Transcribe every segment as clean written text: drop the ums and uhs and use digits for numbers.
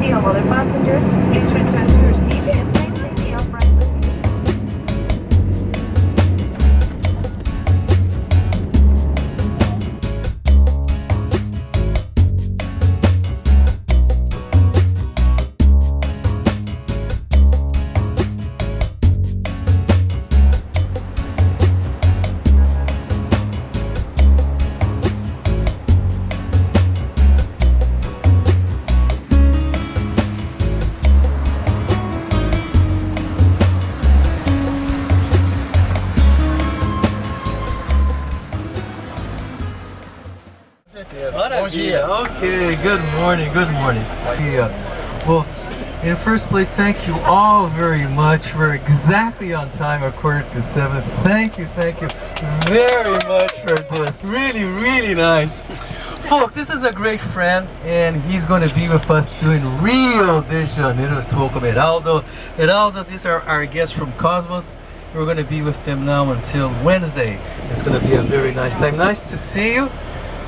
safety of other passengers, please return to your seat and maintain the upright position. Bom dia. Okay, good morning, good morning. Well, in the first place, thank you all very much. We're exactly on time, 6:45. Thank you very much for this. Really, really nice. Folks, this is a great friend, and he's going to be with us doing Rio de Janeiro. So welcome Heraldo. Heraldo, these are our guests from Cosmos. We're going to be with them now until Wednesday. It's going to be a very nice time. Nice to see you.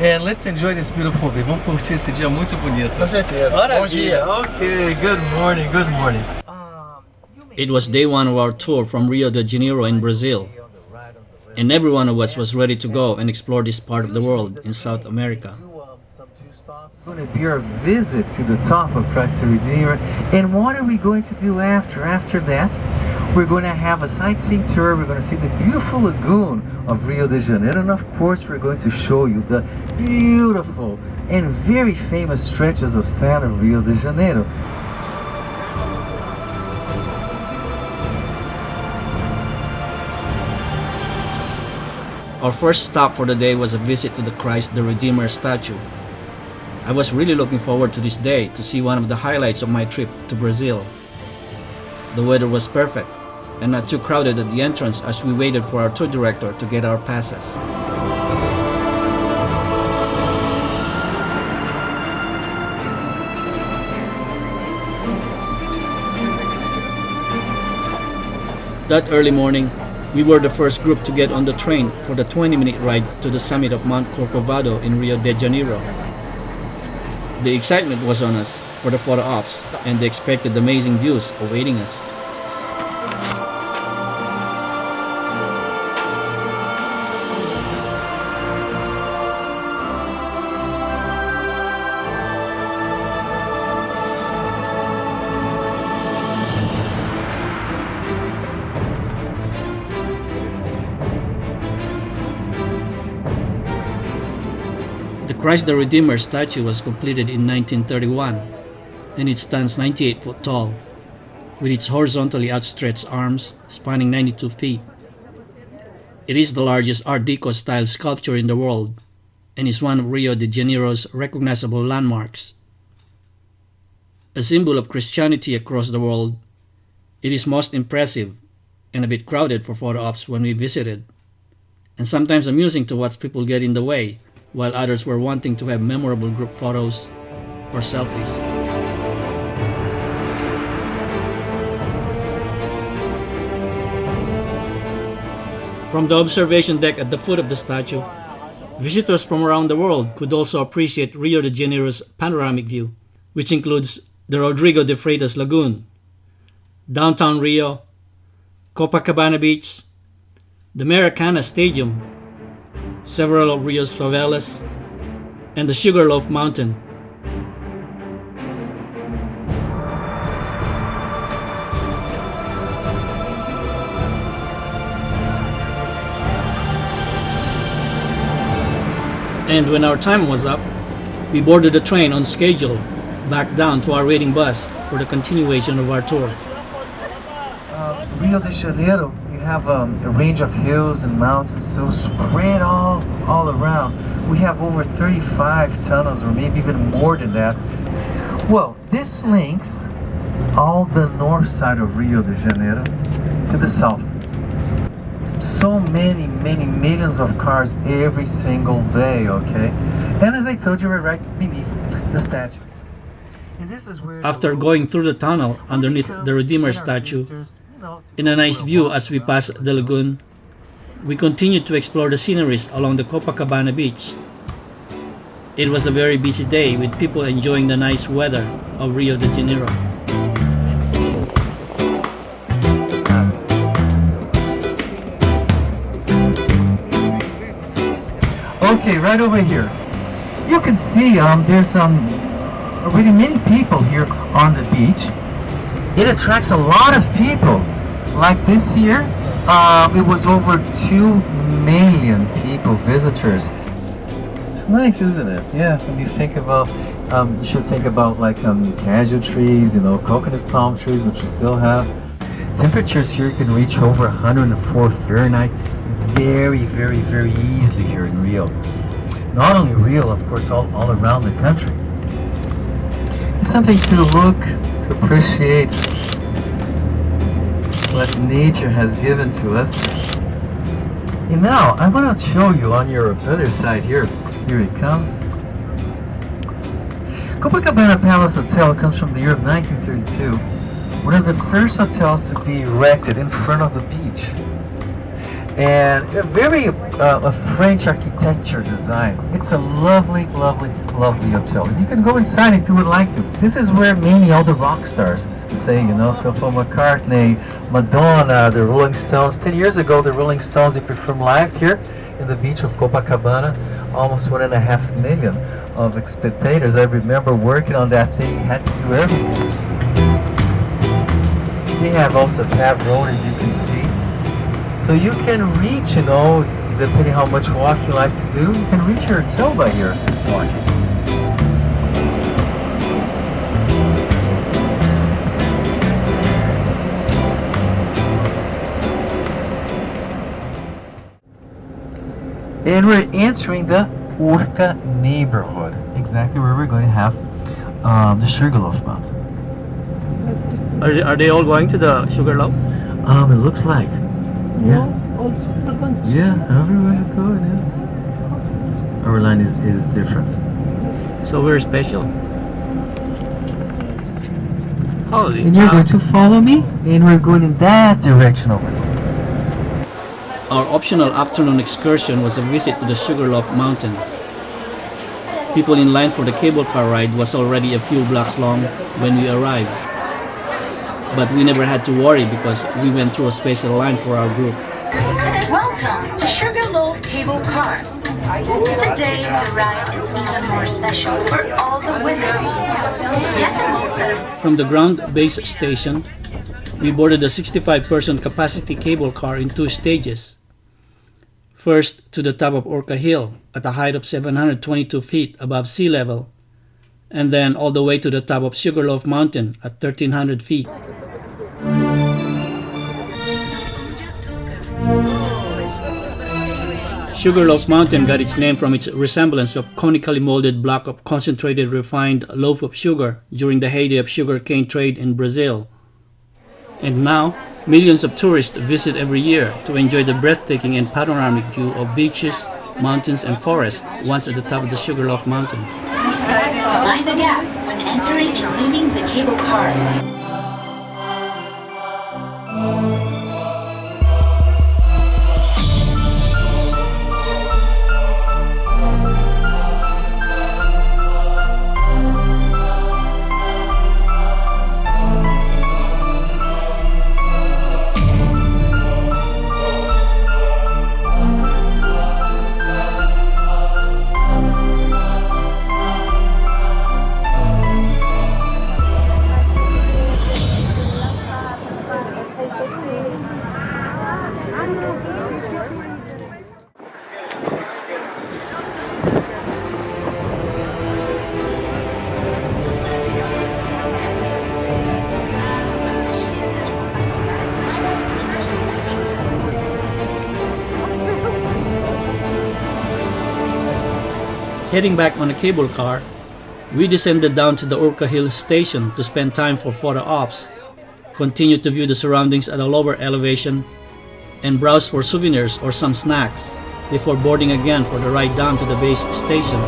And let's enjoy this beautiful day. Vamos curtir esse dia muito bonito. Com certeza. Bom dia. Okay, good morning, good morning. It was day one of our tour from Rio de Janeiro in Brazil, and every one of us was ready to go and explore this part of the world in South America. It's going to be our visit to the top of Christ the Redeemer. And what are we going to do after? After that, we're going to have a sightseeing tour. We're going to see the beautiful lagoon of Rio de Janeiro. And of course, we're going to show you the beautiful and very famous stretches of sand of Rio de Janeiro. Our first stop for the day was a visit to the Christ the Redeemer statue. I was really looking forward to this day to see one of the highlights of my trip to Brazil. The weather was perfect and not too crowded at the entrance as we waited for our tour director to get our passes. That early morning, we were the first group to get on the train for the 20-minute ride to the summit of Mount Corcovado in Rio de Janeiro. The excitement was on us for the photo ops and the expected amazing views awaiting us. The Christ the Redeemer statue was completed in 1931, and it stands 98 feet tall, with its horizontally outstretched arms spanning 92 feet. It is the largest Art Deco-style sculpture in the world, and is one of Rio de Janeiro's recognizable landmarks. A symbol of Christianity across the world, it is most impressive and a bit crowded for photo ops when we visited, and sometimes amusing to watch people get in the way, while others were wanting to have memorable group photos or selfies. From the observation deck at the foot of the statue, visitors from around the world could also appreciate Rio de Janeiro's panoramic view, which includes the Rodrigo de Freitas Lagoon, downtown Rio, Copacabana Beach, the Maracana Stadium, several of Rio's favelas, and the Sugarloaf Mountain. And when our time was up, we boarded the train on schedule back down to our waiting bus for the continuation of our tour. Rio de Janeiro, you have a range of hills and mountains so spread all around. We have over 35 tunnels, or maybe even more than that. Well, this links all the north side of Rio de Janeiro to the south. So many millions of cars every single day, okay? And as I told you, we're right beneath the statue. And this is where After going through the tunnel underneath the Redeemer statue, in a nice view as we pass the lagoon, we continued to explore the sceneries along the Copacabana beach. It was a very busy day with people enjoying the nice weather of Rio de Janeiro. Okay, right over here. You can see there's already many people here on the beach. It attracts a lot of people. Like this year, it was over 2 million people, visitors. It's nice, isn't it? Yeah, when you think about, you should think about like cashew trees, coconut palm trees, which we still have. Temperatures here can reach over 104 Fahrenheit very, very, very easily here in Rio. Not only Rio, of course, all around the country. It's something to look, to appreciate what nature has given to us. And now, I want to show you on your other side here. Here it comes. Copacabana Palace Hotel comes from the year of 1932. One of the first hotels to be erected in front of the beach. And a very French architecture design. It's a lovely, lovely, lovely hotel. And you can go inside if you would like to. This is where mainly all the rock stars stay, so Paul McCartney, Madonna, the Rolling Stones. 10 years ago, the Rolling Stones, they performed live here in the beach of Copacabana. Almost 1.5 million of spectators. I remember working on that thing, had to do everything. They have also paved road, as you can see. So you can reach, depending how much walk you like to do, you can reach your hotel by here walking. And we're entering the Urca neighborhood, exactly where we're going to have the Sugarloaf Mountain. Are they all going to the Sugarloaf? It looks like. Yeah. Yeah, everyone's going, yeah. Our line is different. So we're special. Holy And you're cow. going to follow me, and we're going in that direction over there. Our optional afternoon excursion was a visit to the Sugarloaf Mountain. People in line for the cable car ride was already a few blocks long when we arrived. But we never had to worry because we went through a special line for our group. Welcome to Sugarloaf Cable Car. Today the ride is even more special for all the winners. Get the most. From the ground base station, we boarded a 65-person capacity cable car in 2 stages. First to the top of Urca Hill at a height of 722 feet above sea level, and then all the way to the top of Sugarloaf Mountain at 1,300 feet. Sugarloaf Mountain got its name from its resemblance of conically molded block of concentrated refined loaf of sugar during the heyday of sugarcane trade in Brazil. And now, millions of tourists visit every year to enjoy the breathtaking and panoramic view of beaches, mountains, and forests once at the top of the Sugarloaf Mountain. Mind the gap when entering and leaving the cable car. Heading back on a cable car, we descended down to the Urca Hill station to spend time for photo ops, continue to view the surroundings at a lower elevation, and browse for souvenirs or some snacks before boarding again for the ride down to the base station.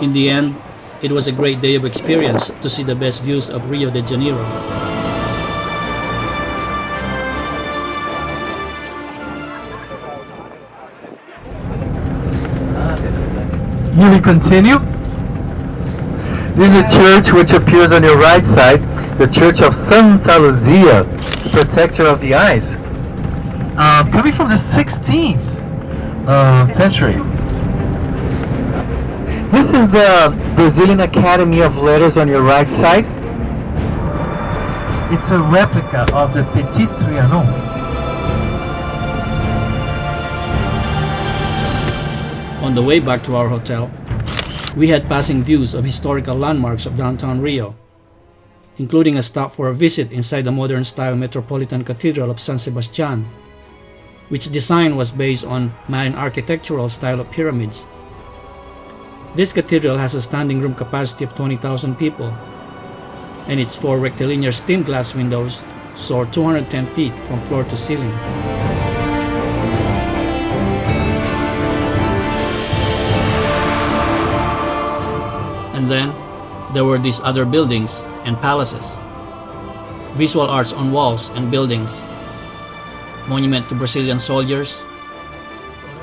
In the end, it was a great day of experience to see the best views of Rio de Janeiro. You will continue. This is a church which appears on your right side, the Church of Santa Luzia, the protector of the eyes. Coming from the 16th century. This is the Brazilian Academy of Letters on your right side. It's a replica of the Petit Trianon. On the way back to our hotel, we had passing views of historical landmarks of downtown Rio, including a stop for a visit inside the modern-style Metropolitan Cathedral of San Sebastian, which design was based on Mayan architectural style of pyramids. This cathedral has a standing room capacity of 20,000 people, and its 4 rectilinear stained glass windows soar 210 feet from floor to ceiling. And then, there were these other buildings and palaces, visual arts on walls and buildings, monument to Brazilian soldiers,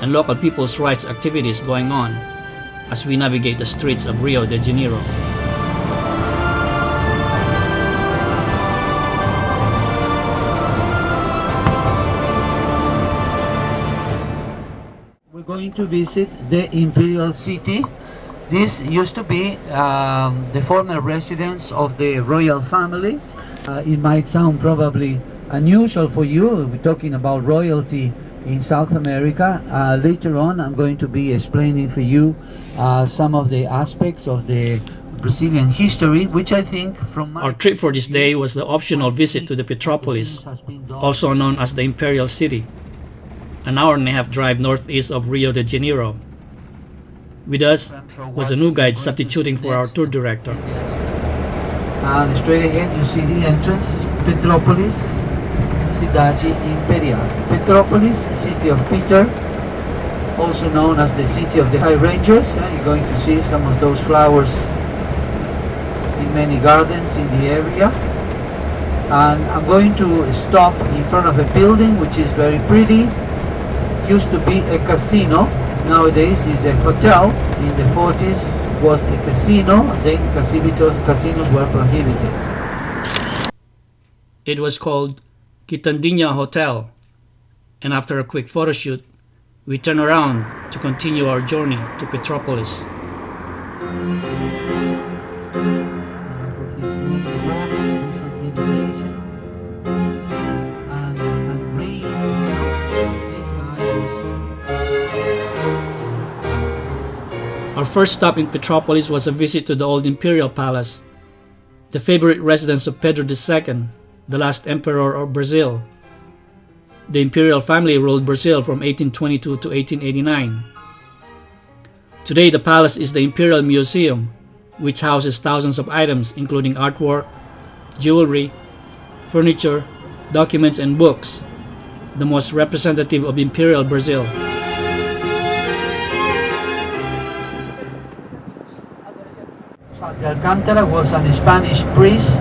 and local people's rights activities going on as we navigate the streets of Rio de Janeiro. We're going to visit the Imperial City. This used to be the former residence of the royal family. It might sound probably unusual for you. We're talking about royalty in South America. Later on, I'm going to be explaining for you some of the aspects of the Brazilian history, which I think from Our trip for this day was the optional visit to the Petropolis, also known as the Imperial City, an hour-and-a-half drive northeast of Rio de Janeiro. With us was a new guide substituting for our tour director. And straight ahead you see the entrance, Petropolis, Cidade Imperial. Petropolis, city of Peter, also known as the city of the High Rangers. You're going to see some of those flowers in many gardens in the area. And I'm going to stop in front of a building which is very pretty. Used to be a casino. Nowadays is a hotel. In the 40s was a casino. Then casinos were prohibited. It was called Quitandinha Hotel, and after a quick photo shoot, we turned around to continue our journey to Petropolis. Our first stop in Petropolis was a visit to the old Imperial Palace, the favorite residence of Pedro II, the last emperor of Brazil. The imperial family ruled Brazil from 1822 to 1889. Today, the palace is the Imperial Museum, which houses thousands of items including artwork, jewelry, furniture, documents, and books, the most representative of Imperial Brazil. De Alcántara was a Spanish priest.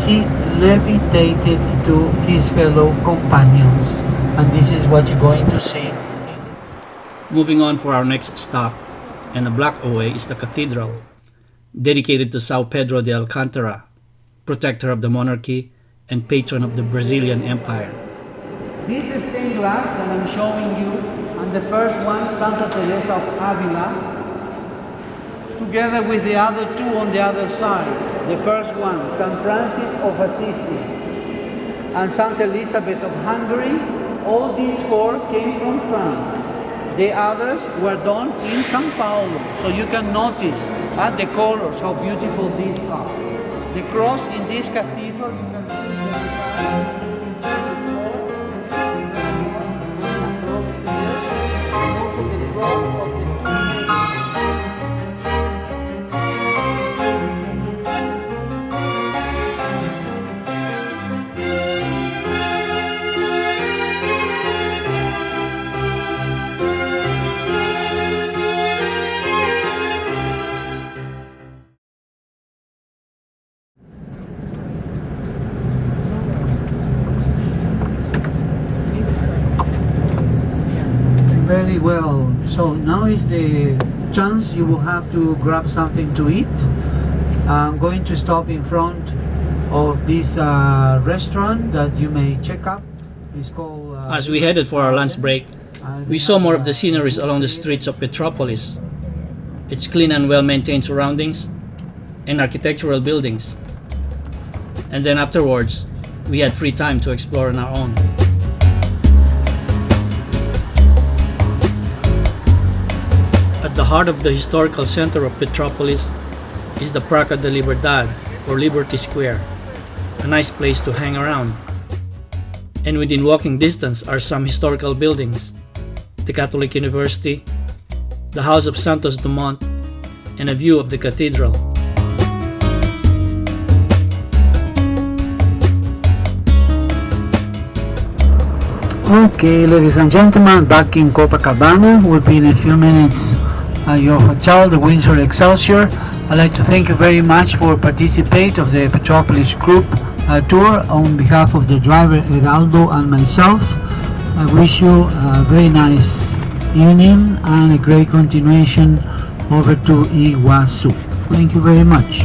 He levitated to his fellow companions, and this is what you're going to see. Moving on for our next stop, and a block away is the cathedral, dedicated to São Pedro de Alcântara, protector of the monarchy and patron of the Brazilian Empire. This is stained glass that I'm showing you, and the first one, Santa Teresa of Avila, together with the other two on the other side. The first one, St. Francis of Assisi and St. Elizabeth of Hungary. All these four came from France. The others were done in São Paulo. So you can notice the colors, how beautiful these are. The cross in this cathedral, you can see Very well. So now is the chance you will have to grab something to eat. I'm going to stop in front of this restaurant that you may check up. It's called. As we headed for our lunch break, we saw more of the sceneries along the streets of Petropolis. Its clean and well-maintained surroundings and architectural buildings. And then afterwards, we had free time to explore on our own. At the heart of the historical center of Petropolis is the Praca de Liberdad, or Liberty Square, a nice place to hang around. And within walking distance are some historical buildings, the Catholic University, the House of Santos Dumont, and a view of the cathedral. Okay, ladies and gentlemen, back in Copacabana. We'll be in a few minutes at your hotel, the Windsor Excelsior. I'd like to thank you very much for participating of the Petropolis Group tour on behalf of the driver Heraldo and myself. I wish you a very nice evening and a great continuation over to Iguazu. Thank you very much.